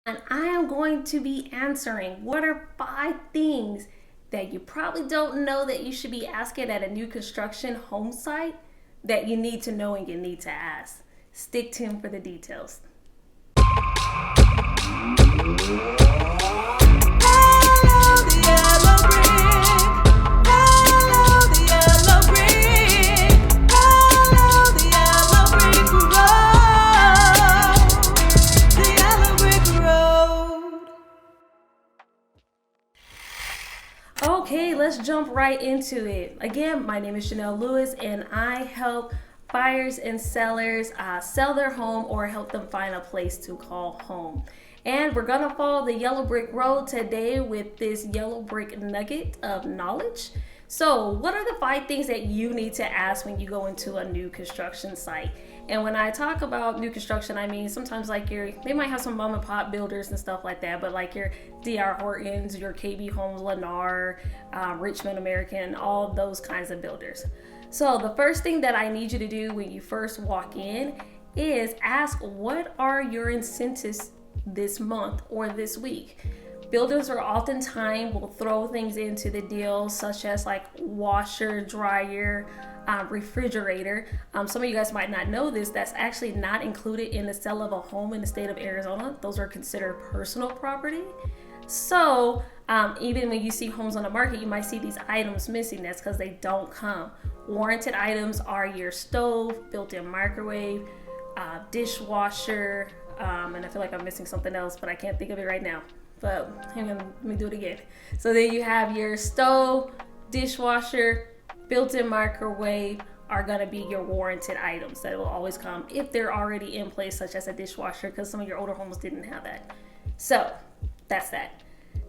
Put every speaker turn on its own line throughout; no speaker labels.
And I am going to be answering what are 5 things that you probably don't know that you should be asking at a new construction home site that you need to know and you need to ask. Stick tuned for the details. Okay, let's jump right into it. Again, my name is Chanel Lewis, and I help buyers and sellers sell their home or help them find a place to call home. And we're gonna follow the yellow brick road today with this yellow brick nugget of knowledge. So, what are the 5 things that you need to ask when you go into a new construction site? And when I talk about new construction, I mean sometimes like they might have some mom and pop builders and stuff like that, but like your D.R. Hortons, your KB Homes, Lennar, Richmond American, all those kinds of builders. So the first thing that I need you to do when you first walk in is ask, what are your incentives this month or this week? Builders are oftentimes will throw things into the deal, such as like washer, dryer, refrigerator. Some of you guys might not know this. That's actually not included in the sale of a home in the state of Arizona. Those are considered personal property. So even when you see homes on the market, you might see these items missing. That's because they don't come. Warranted items are your stove, built-in microwave, dishwasher, and I feel like I'm missing something else, but I can't think of it right now. But hang on, let me do it again. So then you have your stove, dishwasher, built-in microwave are gonna be your warranted items that will always come if they're already in place, such as a dishwasher, because some of your older homes didn't have that. So that's that.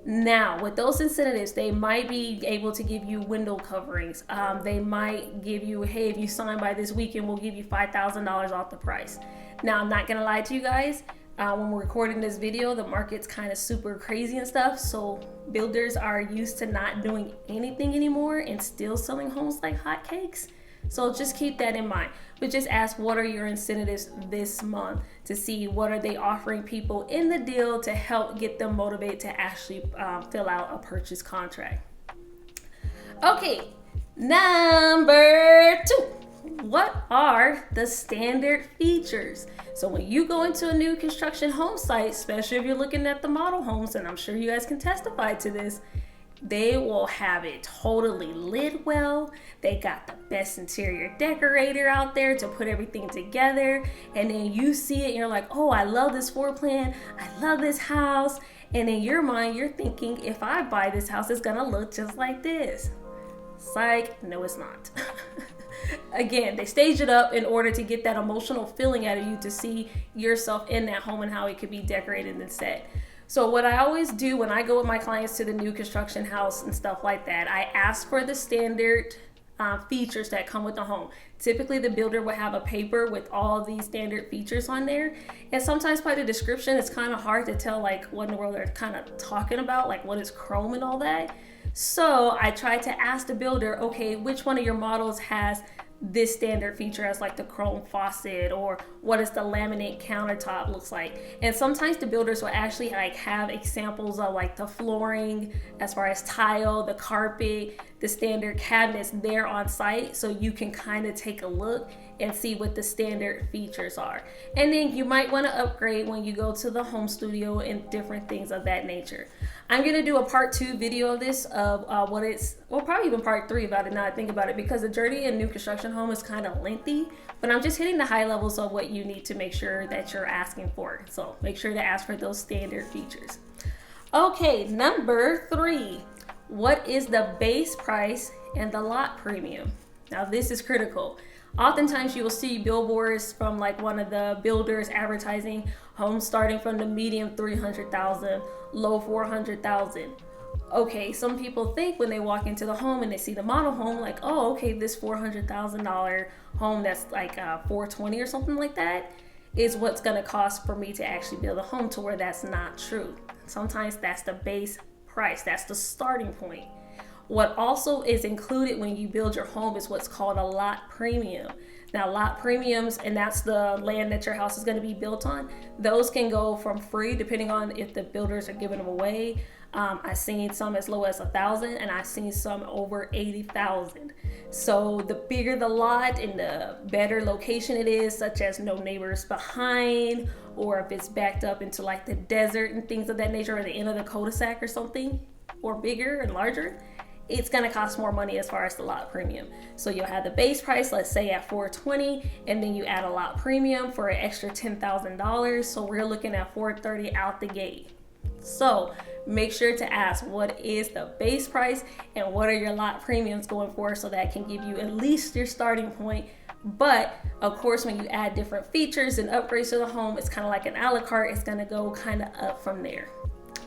Now, with those incentives, they might be able to give you window coverings. They might give you, hey, if you sign by this weekend, we'll give you $5,000 off the price. Now, I'm not gonna lie to you guys. When we're recording this video, the market's kind of super crazy and stuff. So builders are used to not doing anything anymore and still selling homes like hotcakes. So just keep that in mind. But just ask, what are your incentives this month to see what are they offering people in the deal to help get them motivated to actually fill out a purchase contract. Okay, number 2. What are the standard features? So when you go into a new construction home site, especially if you're looking at the model homes, and I'm sure you guys can testify to this, they will have it totally lit well. They got the best interior decorator out there to put everything together. And then you see it and you're like, oh, I love this floor plan. I love this house. And in your mind, you're thinking, if I buy this house, it's gonna look just like this. Psych, no, it's not. Again, they stage it up in order to get that emotional feeling out of you to see yourself in that home and how it could be decorated and set. So what I always do when I go with my clients to the new construction house and stuff like that, I ask for the standard features that come with the home. Typically the builder will have a paper with all these standard features on there, and sometimes by the description it's kind of hard to tell like what in the world they're kind of talking about, like what is chrome and all that. So I try to ask the builder, okay, which one of your models has this standard feature as like the chrome faucet, or what does the laminate countertop looks like? And sometimes the builders will actually like have examples of like the flooring as far as tile, the carpet, the standard cabinets there on site, so you can kind of take a look and see what the standard features are. And then you might want to upgrade when you go to the home studio and different things of that nature. I'm going to do a part 2 video of this, of probably even part 3 about it now I think about it, because the journey in new construction home is kind of lengthy, but I'm just hitting the high levels of what you need to make sure that you're asking for. So make sure to ask for those standard features. Okay, number 3. What is the base price and the lot premium? Now this is critical. Oftentimes you will see billboards from like one of the builders advertising homes starting from the medium 300,000, low 400,000. Okay, some people think when they walk into the home and they see the model home, like, oh, okay, this $400,000 home that's like 420 or something like that is what's gonna cost for me to actually build a home, to where that's not true. Sometimes that's the base price, that's the starting point. What also is included when you build your home is what's called a lot premium. Now, lot premiums, and that's the land that your house is going to be built on, those can go from free depending on if the builders are giving them away. I've seen some as low as 1,000, and I've seen some over 80,000. So the bigger the lot and the better location it is, such as no neighbors behind, or if it's backed up into like the desert and things of that nature, or the end of the cul-de-sac or something, or bigger and larger, it's going to cost more money as far as the lot premium. So you'll have the base price, let's say at $420,000, and then you add a lot premium for an extra $10,000. So we're looking at $430,000 out the gate. So make sure to ask what is the base price and what are your lot premiums going for, so that can give you at least your starting point. But of course, when you add different features and upgrades to the home, it's kind of like an a la carte. It's going to go kind of up from there.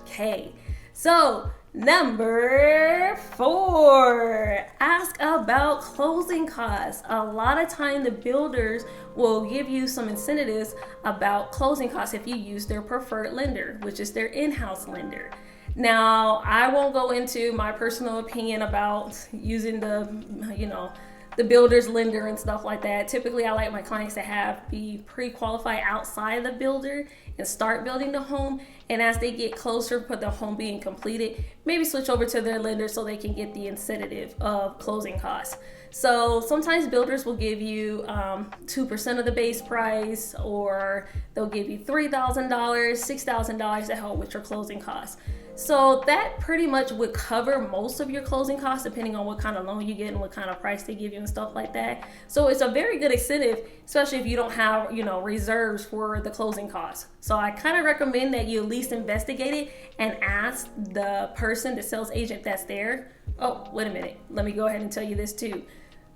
Okay, so number 4, ask about closing costs. A lot of time the builders will give you some incentives about closing costs if you use their preferred lender, which is their in-house lender. Now, I won't go into my personal opinion about using the builder's lender and stuff like that. Typically, I like my clients to be pre-qualified outside the builder and start building the home. And as they get closer to the home being completed, maybe switch over to their lender so they can get the incentive of closing costs. So sometimes builders will give you 2% of the base price, or they'll give you $3,000, $6,000 to help with your closing costs. So that pretty much would cover most of your closing costs, depending on what kind of loan you get and what kind of price they give you and stuff like that. So it's a very good incentive, especially if you don't have, reserves for the closing costs. So I kind of recommend that you at least investigate it and ask the person, the sales agent that's there. Oh, wait a minute. Let me go ahead and tell you this too.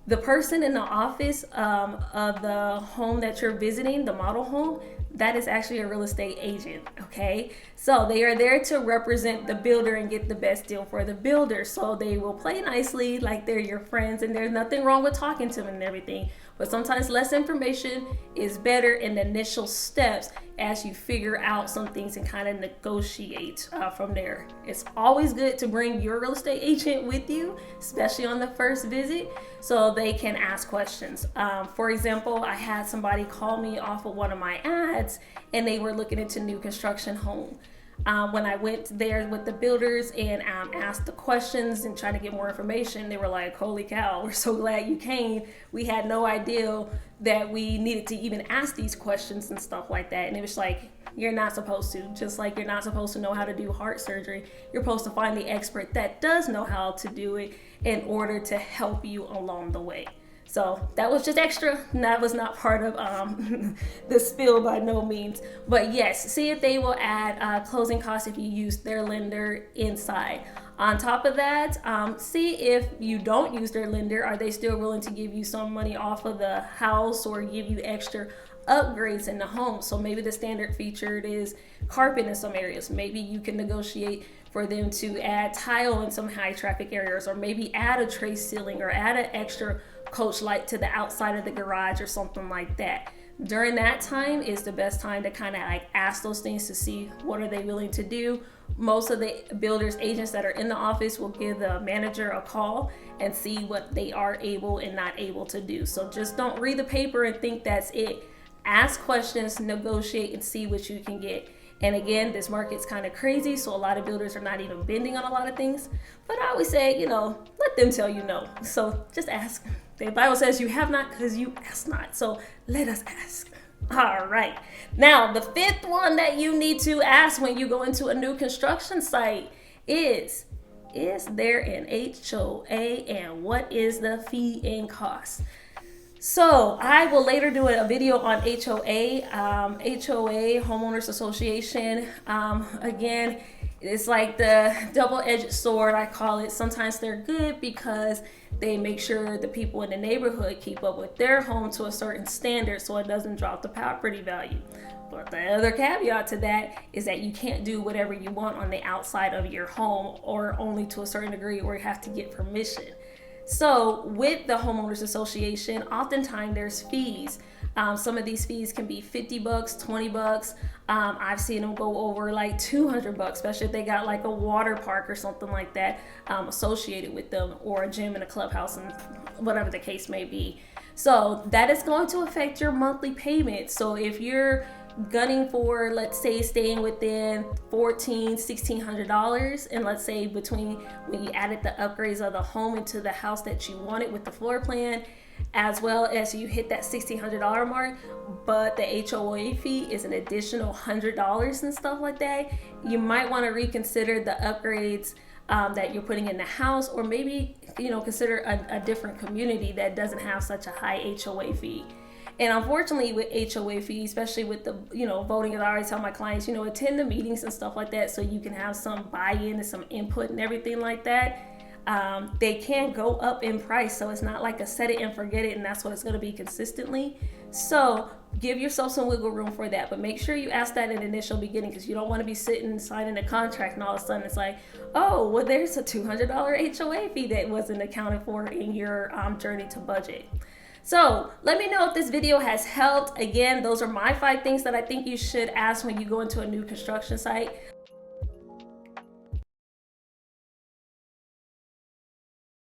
The person in the office of the home that you're visiting, the model home, that is actually a real estate agent, okay? So they are there to represent the builder and get the best deal for the builder. So they will play nicely like they're your friends, and there's nothing wrong with talking to them and everything. But sometimes less information is better in the initial steps as you figure out some things and kind of negotiate from there. It's always good to bring your real estate agent with you, especially on the first visit, so they can ask questions. For example, I had somebody call me off of one of my ads, and they were looking into new construction home. When I went there with the builders and asked the questions and trying to get more information, they were like, holy cow, we're so glad you came. We had no idea that we needed to even ask these questions and stuff like that. And it was like, you're not supposed to. Just like you're not supposed to know how to do heart surgery, you're supposed to find the expert that does know how to do it in order to help you along the way. So that was just extra. That was not part of the spill by no means. But yes, see if they will add closing costs if you use their lender inside. On top of that, see if you don't use their lender, are they still willing to give you some money off of the house or give you extra upgrades in the home? So maybe the standard featured is carpet in some areas. Maybe you can negotiate for them to add tile in some high traffic areas, or maybe add a tray ceiling or add an extra coach light to the outside of the garage or something like that. During that time is the best time to kind of like ask those things to see what are they willing to do. Most of the builders agents that are in the office will give the manager a call and see what they are able and not able to do. So just don't read the paper and think that's it. Ask questions, negotiate, and see what you can get. And again, this market's kind of crazy, so a lot of builders are not even bending on a lot of things. But I always say, let them tell you no. So just ask. The Bible says you have not because you ask not. So let us ask. All right. Now, the 5th one that you need to ask when you go into a new construction site is there an HOA, and what is the fee and cost? So I will later do a video on HOA, Homeowners Association. Again, it's like the double-edged sword, I call it. Sometimes they're good because they make sure the people in the neighborhood keep up with their home to a certain standard so it doesn't drop the property value. But the other caveat to that is that you can't do whatever you want on the outside of your home, or only to a certain degree, or you have to get permission. So with the homeowners association, oftentimes there's fees. Some of these fees can be $50, $20. I've seen them go over like $200, especially if they got like a water park or something like that associated with them, or a gym and a clubhouse and whatever the case may be. So that is going to affect your monthly payment. So if you're gunning for, let's say, staying within $1,600, and let's say between when you added the upgrades of the home into the house that you wanted with the floor plan, as well as you hit that $1,600 mark, but the HOA fee is an additional $100 and stuff like that, you might want to reconsider the upgrades that you're putting in the house, or maybe consider a different community that doesn't have such a high HOA fee. And unfortunately, with HOA fees, especially with the voting, I always tell my clients, attend the meetings and stuff like that, so you can have some buy-in and some input and everything like that. They can go up in price, so it's not like a set it and forget it, and that's what it's going to be consistently. So give yourself some wiggle room for that, but make sure you ask that in the initial beginning, because you don't want to be sitting signing a contract and all of a sudden it's like, oh, well, there's a $200 HOA fee that wasn't accounted for in your journey to budget. So let me know if this video has helped. Again, those are my 5 things that I think you should ask when you go into a new construction site.